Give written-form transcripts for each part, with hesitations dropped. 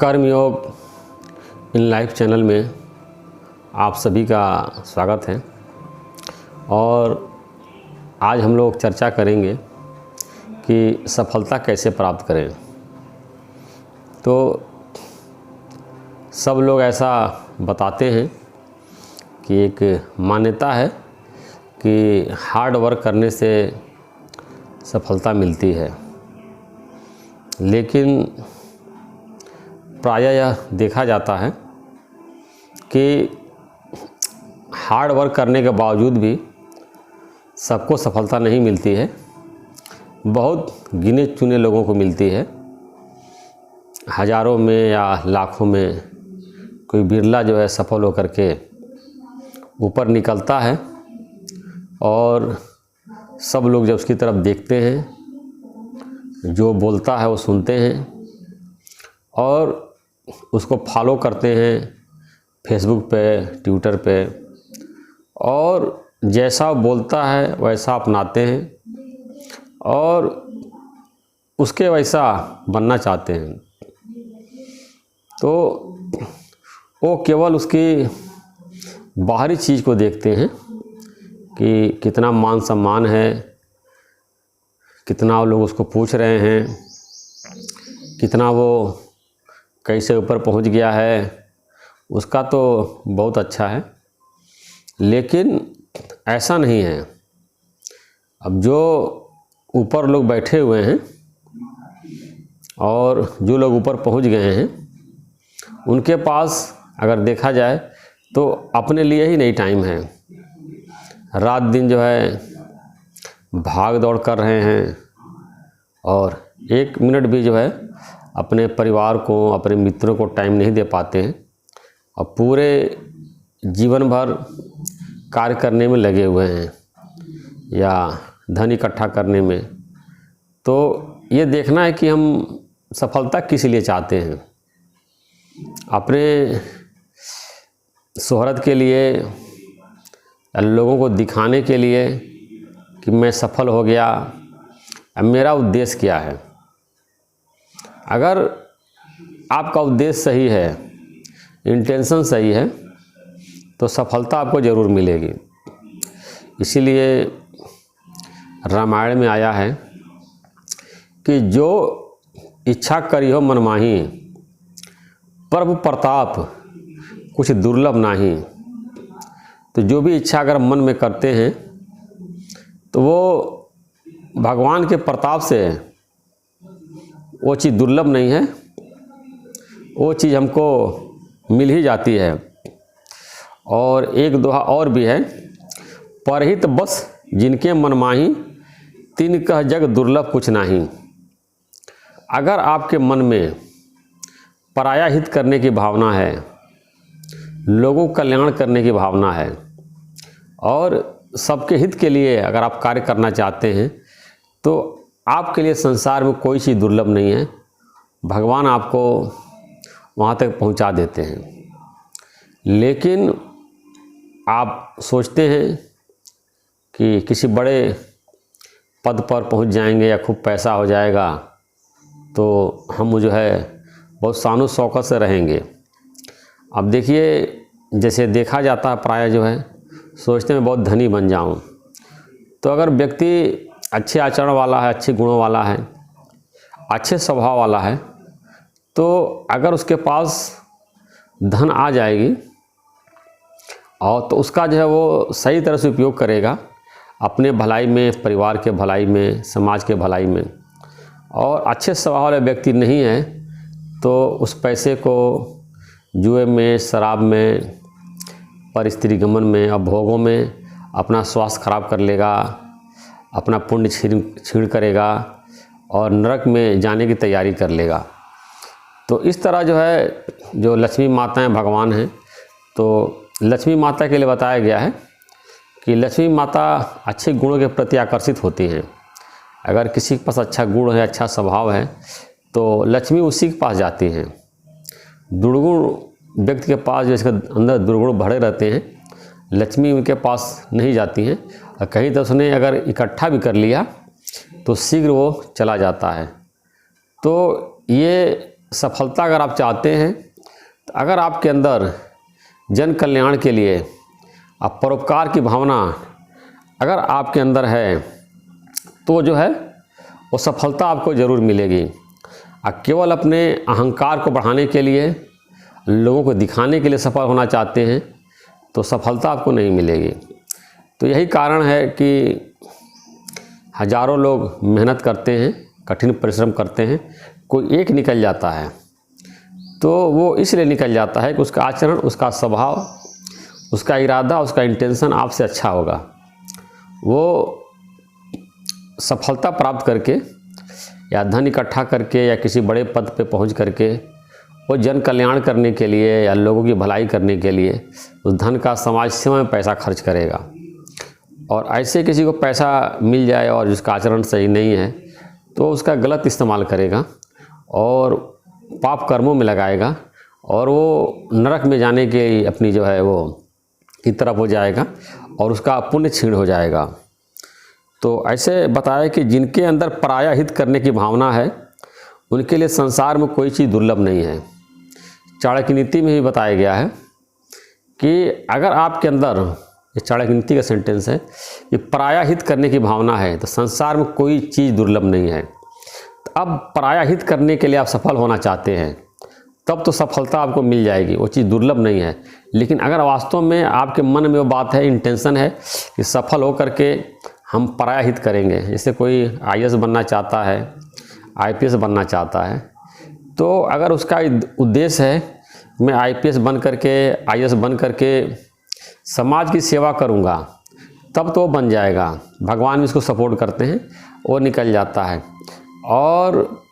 कर्मयोग in life channel में आप सभी का स्वागत है। और आज हम लोग चर्चा करेंगे कि सफलता कैसे प्राप्त करें। तो सब लोग ऐसा बताते हैं कि एक मान्यता है कि हार्ड वर्क करने से सफलता मिलती है, लेकिन प्रायः यह देखा जाता है कि हार्ड वर्क करने के बावजूद भी सबको सफलता नहीं मिलती है। बहुत गिने चुने लोगों को मिलती है, हज़ारों में या लाखों में कोई बिरला जो है सफल होकर के ऊपर निकलता है। और सब लोग जब उसकी तरफ देखते हैं, जो बोलता है वो सुनते हैं और उसको फॉलो करते हैं फेसबुक पे, ट्विटर पे, और जैसा वो बोलता है वैसा अपनाते हैं और उसके वैसा बनना चाहते हैं। तो वो केवल उसकी बाहरी चीज़ को देखते हैं कि कितना मान सम्मान है, कितना लोग उसको पूछ रहे हैं, कितना वो कैसे ऊपर पहुंच गया है, उसका तो बहुत अच्छा है। लेकिन ऐसा नहीं है। अब जो ऊपर लोग बैठे हुए हैं और जो लोग ऊपर पहुंच गए हैं, उनके पास अगर देखा जाए तो अपने लिए ही नहीं टाइम है। रात दिन जो है भाग दौड़ कर रहे हैं और एक मिनट भी जो है अपने परिवार को, अपने मित्रों को टाइम नहीं दे पाते हैं और पूरे जीवन भर कार्य करने में लगे हुए हैं या धन इकट्ठा करने में। तो ये देखना है कि हम सफलता किस लिए चाहते हैं। अपने शोहरत के लिए, लोगों को दिखाने के लिए कि मैं सफल हो गया, अब मेरा उद्देश्य क्या है। अगर आपका उद्देश्य सही है, इंटेंशन सही है, तो सफलता आपको ज़रूर मिलेगी। इसीलिए रामायण में आया है कि जो इच्छा करी हो मन माही, प्रभु प्रताप कुछ दुर्लभ नहीं। तो जो भी इच्छा अगर मन में करते हैं तो वो भगवान के प्रताप से वो चीज़ दुर्लभ नहीं है, वो चीज़ हमको मिल ही जाती है। और एक दोहा और भी है, परहित बस जिनके मन माही, तिन कह जग दुर्लभ कुछ नहीं। अगर आपके मन में पराया हित करने की भावना है, लोगों का कल्याण करने की भावना है और सबके हित के लिए अगर आप कार्य करना चाहते हैं, तो आपके लिए संसार में कोई चीज़ दुर्लभ नहीं है। भगवान आपको वहाँ तक पहुँचा देते हैं। लेकिन आप सोचते हैं कि किसी बड़े पद पर पहुँच जाएंगे या खूब पैसा हो जाएगा तो हम जो है बहुत शानो शौकत से रहेंगे। अब देखिए, जैसे देखा जाता है प्रायः जो है सोचते हैं बहुत धनी बन जाऊं। तो अगर व्यक्ति अच्छे आचरण वाला है, अच्छे गुणों वाला है, अच्छे स्वभाव वाला है, तो अगर उसके पास धन आ जाएगी और तो उसका जो है वो सही तरह से उपयोग करेगा अपने भलाई में, परिवार के भलाई में, समाज के भलाई में। और अच्छे स्वभाव वाले व्यक्ति नहीं है तो उस पैसे को जुए में, शराब में, पर स्त्री गमन में और भोगों में अपना स्वास्थ्य खराब कर लेगा, अपना पुण्य छीण करेगा और नरक में जाने की तैयारी कर लेगा। तो इस तरह जो है, जो लक्ष्मी माताएं भगवान हैं, तो लक्ष्मी माता के लिए बताया गया है कि लक्ष्मी माता अच्छे गुणों के प्रति आकर्षित होती हैं। अगर किसी के पास अच्छा गुण है, अच्छा स्वभाव है, तो लक्ष्मी उसी के पास जाती हैं। दुर्गुण व्यक्ति के पास जो इसके अंदर दुर्गुण भरे रहते हैं, लक्ष्मी उनके पास नहीं जाती हैं। और कहीं तो उसने अगर इकट्ठा भी कर लिया तो शीघ्र वो चला जाता है। तो ये सफलता अगर आप चाहते हैं, तो अगर आपके अंदर जन कल्याण के लिए आप परोपकार की भावना अगर आपके अंदर है, तो जो है वो सफलता आपको ज़रूर मिलेगी। आप केवल अपने अहंकार को बढ़ाने के लिए, लोगों को दिखाने के लिए सफल होना चाहते हैं, तो सफलता आपको नहीं मिलेगी। तो यही कारण है कि हज़ारों लोग मेहनत करते हैं, कठिन परिश्रम करते हैं, कोई एक निकल जाता है। तो वो इसलिए निकल जाता है कि उसका आचरण, उसका स्वभाव, उसका इरादा, उसका इंटेंशन आपसे अच्छा होगा। वो सफलता प्राप्त करके या धन इकट्ठा करके या किसी बड़े पद पे पहुंच करके वो जन कल्याण करने के लिए या लोगों की भलाई करने के लिए उस धन का समाज सेवा में पैसा खर्च करेगा। और ऐसे किसी को पैसा मिल जाए और जिसका आचरण सही नहीं है, तो उसका गलत इस्तेमाल करेगा और पाप कर्मों में लगाएगा और वो नरक में जाने के अपनी जो है वो की तरफ हो जाएगा और उसका पुण्य क्षीण हो जाएगा। तो ऐसे बताया कि जिनके अंदर पराया हित करने की भावना है, उनके लिए संसार में कोई चीज़ दुर्लभ नहीं है। चाणक्य नीति में ही बताया गया है कि अगर आपके अंदर, ये चाणक्य नीति का सेंटेंस है, कि पराया हित करने की भावना है, तो संसार में कोई चीज़ दुर्लभ नहीं है। तो अब पराया हित करने के लिए आप सफल होना चाहते हैं, तब तो सफलता आपको मिल जाएगी, वो चीज़ दुर्लभ नहीं है। लेकिन अगर वास्तव में आपके मन में वो बात है, इंटेंशन है कि सफल हो करके हम पराया हित करेंगे, जैसे कोई IAS बनना चाहता है, IPS बनना चाहता है, तो अगर उसका उद्देश्य है मैं IPS बन करके, IAS बन करके समाज की सेवा करूंगा, तब तो वो बन जाएगा। भगवान भी इसको सपोर्ट करते हैं, वो निकल जाता है। और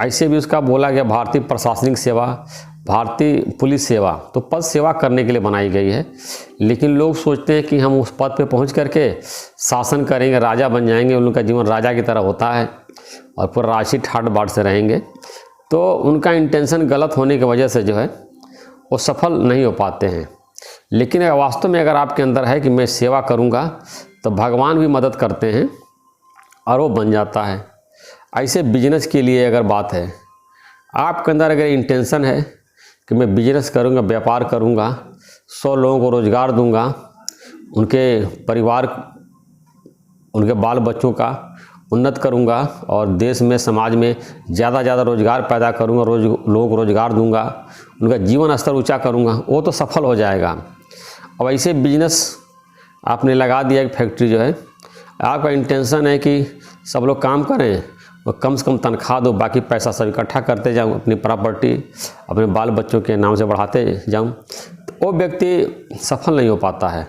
ऐसे भी उसका बोला गया भारतीय प्रशासनिक सेवा, भारतीय पुलिस सेवा, तो पद सेवा करने के लिए बनाई गई है। लेकिन लोग सोचते हैं कि हम उस पद पे पहुंच करके शासन करेंगे, राजा बन जाएंगे, उनका जीवन राजा की तरह होता है और पूरा राशि ठाट बाट से रहेंगे। तो उनका इंटेंशन गलत होने की वजह से जो है वो सफल नहीं हो पाते हैं। लेकिन वास्तव में अगर आपके अंदर है कि मैं सेवा करूंगा, तो भगवान भी मदद करते हैं और वो बन जाता है। ऐसे बिजनेस के लिए अगर बात है, आपके अंदर अगर इंटेंशन है कि मैं बिजनेस करूंगा, व्यापार करूंगा, 100 लोगों को रोज़गार दूंगा, उनके परिवार, उनके बाल बच्चों का उन्नत करूंगा और देश में, समाज में ज़्यादा रोज़गार पैदा करूंगा, लोगों को रोज़गार दूंगा, उनका जीवन स्तर ऊंचा करूंगा, वो तो सफल हो जाएगा। अब ऐसे बिजनेस आपने लगा दिया, एक फैक्ट्री जो है, आपका इंटेंशन है कि सब लोग काम करें और कम से कम तनख्वाह दो, बाकी पैसा सब इकट्ठा करते जाऊँ, अपनी प्रॉपर्टी अपने बाल बच्चों के नाम से बढ़ाते जाऊँ, तो वो व्यक्ति सफल नहीं हो पाता है।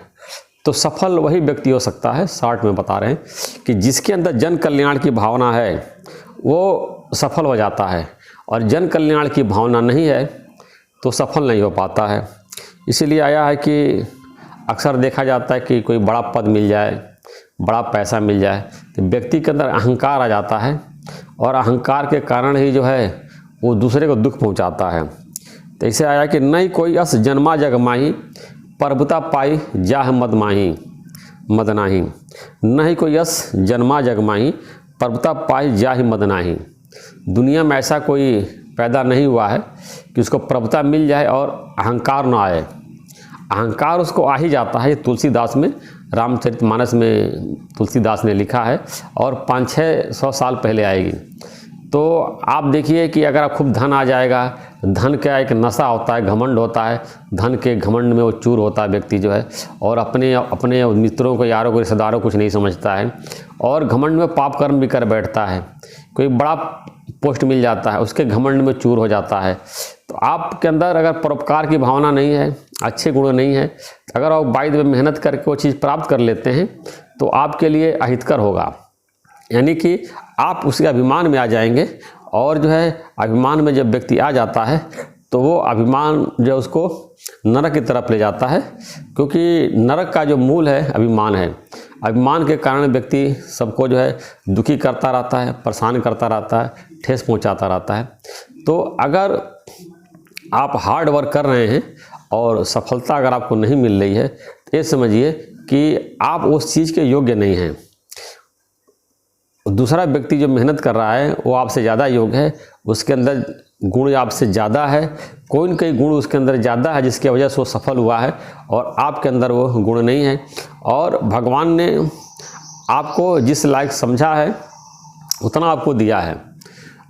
तो सफल वही व्यक्ति हो सकता है, शॉर्ट में बता रहे हैं, कि जिसके अंदर जन कल्याण की भावना है वो सफल हो जाता है, और जन कल्याण की भावना नहीं है तो सफल नहीं हो पाता है। इसीलिए आया है कि अक्सर देखा जाता है कि कोई बड़ा पद मिल जाए, बड़ा पैसा मिल जाए, तो व्यक्ति के अंदर अहंकार आ जाता है और अहंकार के कारण ही जो है वो दूसरे को दुख पहुंचाता है। तो ऐसे आया कि नहीं कोई अस जन्मा जग माही, प्रभुता पाई जाह मद माही मद नाही। नहीं कोई यश जन्मा जग माही, प्रभुता पाई जाह मद नाही। दुनिया में ऐसा कोई पैदा नहीं हुआ है कि उसको प्रभुता मिल जाए और अहंकार ना आए। अहंकार उसको आ ही जाता है। तुलसीदास में, रामचरितमानस में तुलसीदास ने लिखा है, और 500-600 साल पहले आएगी। तो आप देखिए कि अगर आप खूब धन आ जाएगा, धन का एक नशा होता है, घमंड होता है, धन के घमंड में वो चूर होता है व्यक्ति जो है, और अपने मित्रों को, यारों को, रिश्तेदारों को कुछ नहीं समझता है, और घमंड में पाप कर्म भी कर बैठता है। कोई बड़ा पोस्ट मिल जाता है, उसके घमंड में चूर हो जाता है। तो आपके अंदर अगर परोपकार की भावना नहीं है, अच्छे गुण नहीं है, अगर आप बाइद में मेहनत करके वो चीज़ प्राप्त कर लेते हैं, तो आपके लिए अहितकर होगा। यानी कि आप उसके अभिमान में आ जाएंगे, और जो है अभिमान में जब व्यक्ति आ जाता है तो वो अभिमान जो उसको नरक की तरफ ले जाता है, क्योंकि नरक का जो मूल है अभिमान है। अभिमान के कारण व्यक्ति सबको जो है दुखी करता रहता है, परेशान करता रहता है, ठेस पहुंचाता रहता है। तो अगर आप हार्ड वर्क कर रहे हैं और सफलता अगर आपको नहीं मिल रही है, तो ये समझिए कि आप उस चीज़ के योग्य नहीं हैं। दूसरा व्यक्ति जो मेहनत कर रहा है वो आपसे ज़्यादा योग्य है, उसके अंदर गुण आपसे ज़्यादा है, कोई न कोई गुण उसके अंदर ज़्यादा है जिसकी वजह से वो सफल हुआ है और आपके अंदर वो गुण नहीं है। और भगवान ने आपको जिस लायक समझा है उतना आपको दिया है।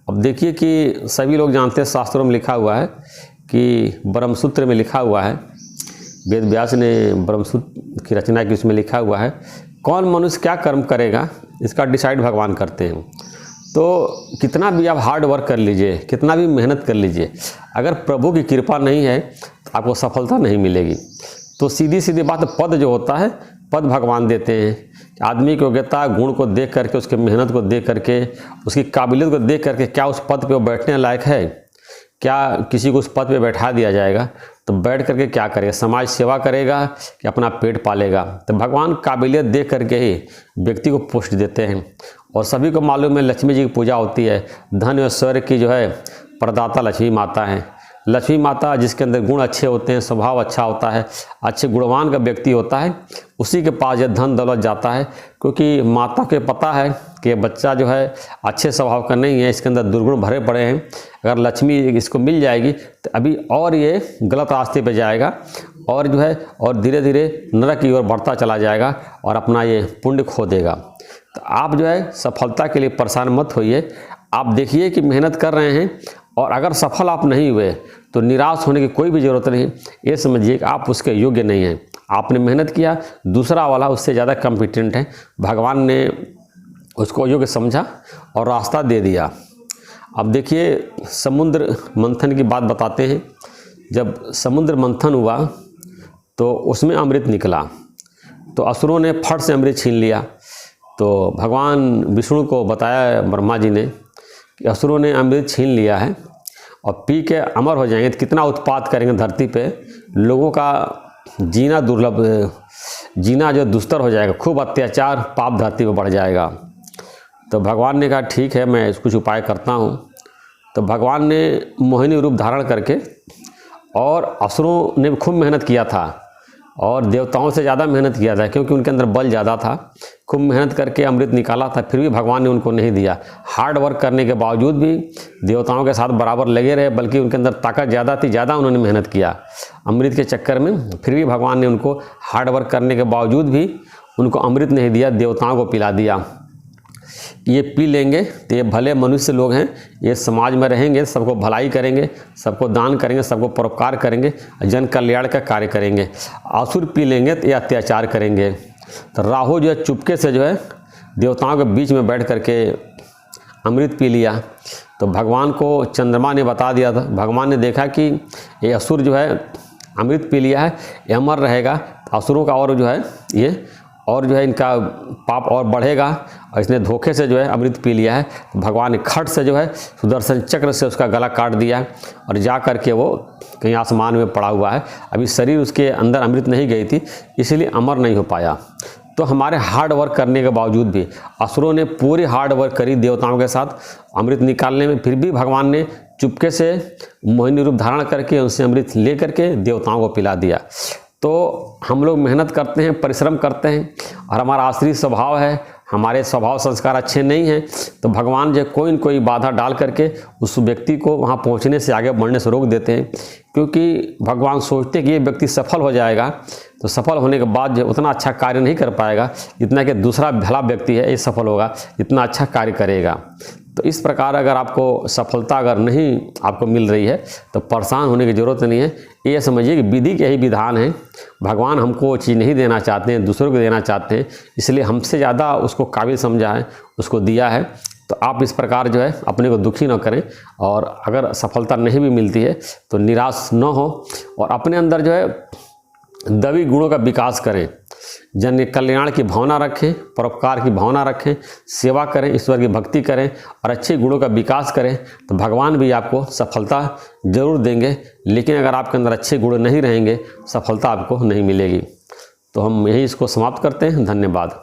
अब देखिए कि सभी लोग जानते हैं, शास्त्रों में लिखा हुआ है कि ब्रह्मसूत्र में लिखा हुआ है, वेद व्यास ने ब्रह्मसूत्र की रचना की, उसमें लिखा हुआ है कौन मनुष्य क्या कर्म करेगा इसका डिसाइड भगवान करते हैं। तो कितना भी आप हार्ड वर्क कर लीजिए, कितना भी मेहनत कर लीजिए, अगर प्रभु की कृपा नहीं है तो आपको सफलता नहीं मिलेगी। तो सीधी सीधी बात, पद जो होता है पद भगवान देते हैं। आदमी की योग्यता गुण को देख करके, उसके मेहनत को देख करके, उसकी काबिलियत को देख करके क्या उस पद पे वो बैठने लायक है, क्या किसी को उस पद पे बैठा दिया जाएगा तो बैठ करके क्या करेगा, समाज सेवा करेगा कि अपना पेट पालेगा। तो भगवान काबिलियत देख करके ही व्यक्ति को पोस्ट देते हैं। और सभी को मालूम है लक्ष्मी जी की पूजा होती है, धन और ऐश्वर्य की जो है प्रदाता लक्ष्मी माता है। लक्ष्मी माता जिसके अंदर गुण अच्छे होते हैं, स्वभाव अच्छा होता है, अच्छे गुणवान का व्यक्ति होता है, उसी के पास यह धन दौलत जाता है। क्योंकि माता को पता है कि बच्चा जो है अच्छे स्वभाव का नहीं है, इसके अंदर दुर्गुण भरे पड़े हैं, अगर लक्ष्मी इसको मिल जाएगी तो अभी और ये गलत रास्ते पे जाएगा और जो है और धीरे धीरे नरक की ओर बढ़ता चला जाएगा और अपना ये पुण्य खो देगा। तो आप जो है सफलता के लिए परेशान मत होइए। आप देखिए कि मेहनत कर रहे हैं और अगर सफल आप नहीं हुए तो निराश होने की कोई भी ज़रूरत नहीं। ये समझिए कि आप उसके योग्य नहीं हैं। आपने मेहनत किया, दूसरा वाला उससे ज़्यादा कॉम्पिटेंट है, भगवान ने उसको योग्य समझा और रास्ता दे दिया। अब देखिए समुद्र मंथन की बात बताते हैं। जब समुद्र मंथन हुआ तो उसमें अमृत निकला, तो असुरों ने फट से अमृत छीन लिया। तो भगवान विष्णु को बताया ब्रह्मा जी ने कि असुरों ने अमृत छीन लिया है और पी के अमर हो जाएंगे, तो कितना उत्पात करेंगे धरती पे, लोगों का जीना दुर्लभ, जीना जो दुस्तर हो जाएगा, खूब अत्याचार पाप धरती पे बढ़ जाएगा। तो भगवान ने कहा ठीक है मैं कुछ उपाय करता हूँ। तो भगवान ने मोहिनी रूप धारण करके, और असुरों ने खूब मेहनत किया था और देवताओं से ज़्यादा मेहनत किया था क्योंकि उनके अंदर बल ज़्यादा था, खूब मेहनत करके अमृत निकाला था, फिर भी भगवान ने उनको नहीं दिया। हार्ड वर्क करने के बावजूद भी देवताओं के साथ बराबर लगे रहे, बल्कि उनके अंदर ताकत ज़्यादा थी, ज़्यादा उन्होंने मेहनत किया अमृत के चक्कर में, फिर भी भगवान ने उनको हार्ड वर्क करने के बावजूद भी उनको अमृत नहीं दिया, देवताओं को पिला दिया। ये पी लेंगे तो ये भले मनुष्य लोग हैं, ये समाज में रहेंगे, सबको भलाई करेंगे, सबको दान करेंगे, सबको परोपकार करेंगे, जन कल्याण का कार्य करेंगे। असुर पी लेंगे तो ये अत्याचार करेंगे। तो राहु जो है चुपके से जो है देवताओं के बीच में बैठ करके अमृत पी लिया। तो भगवान को चंद्रमा ने बता दिया था, भगवान ने देखा कि ये असुर जो है अमृत पी लिया है, ये अमर रहेगा, असुरों का और जो है ये और जो है इनका पाप और बढ़ेगा, और इसने धोखे से जो है अमृत पी लिया है। तो भगवान ने खट से जो है सुदर्शन चक्र से उसका गला काट दिया और जा कर के वो कहीं आसमान में पड़ा हुआ है। अभी शरीर उसके अंदर अमृत नहीं गई थी, इसलिए अमर नहीं हो पाया। तो हमारे हार्ड वर्क करने के बावजूद भी असुरों ने पूरी हार्ड वर्क करी देवताओं के साथ अमृत निकालने में, फिर भी भगवान ने चुपके से मोहिनी रूप धारण करके उनसे अमृत ले करके देवताओं को पिला दिया। तो हम लोग मेहनत करते हैं, परिश्रम करते हैं और हमारा आश्रित स्वभाव है, हमारे स्वभाव संस्कार अच्छे नहीं हैं, तो भगवान जो कोई न कोई बाधा डाल करके उस व्यक्ति को वहाँ पहुँचने से, आगे बढ़ने से रोक देते हैं। क्योंकि भगवान सोचते हैं कि ये व्यक्ति सफल हो जाएगा, तो सफल होने के बाद जो उतना अच्छा कार्य नहीं कर पाएगा जितना कि दूसरा भला व्यक्ति है ये सफल होगा, इतना अच्छा कार्य करेगा। तो इस प्रकार अगर आपको सफलता अगर नहीं आपको मिल रही है तो परेशान होने की ज़रूरत नहीं है। ये समझिए कि विधि के ही विधान है, भगवान हमको वो चीज़ नहीं देना चाहते हैं, दूसरों को देना चाहते हैं, इसलिए हमसे ज़्यादा उसको काबिल समझा है, उसको दिया है। तो आप इस प्रकार जो है अपने को दुखी न करें, और अगर सफलता नहीं भी मिलती है तो निराश न हो, और अपने अंदर जो है दैवी गुणों का विकास करें, जन कल्याण की भावना रखें, परोपकार की भावना रखें, सेवा करें, ईश्वर की भक्ति करें और अच्छे गुणों का विकास करें, तो भगवान भी आपको सफलता जरूर देंगे। लेकिन अगर आपके अंदर अच्छे गुण नहीं रहेंगे, सफलता आपको नहीं मिलेगी। तो हम यही इसको समाप्त करते हैं। धन्यवाद।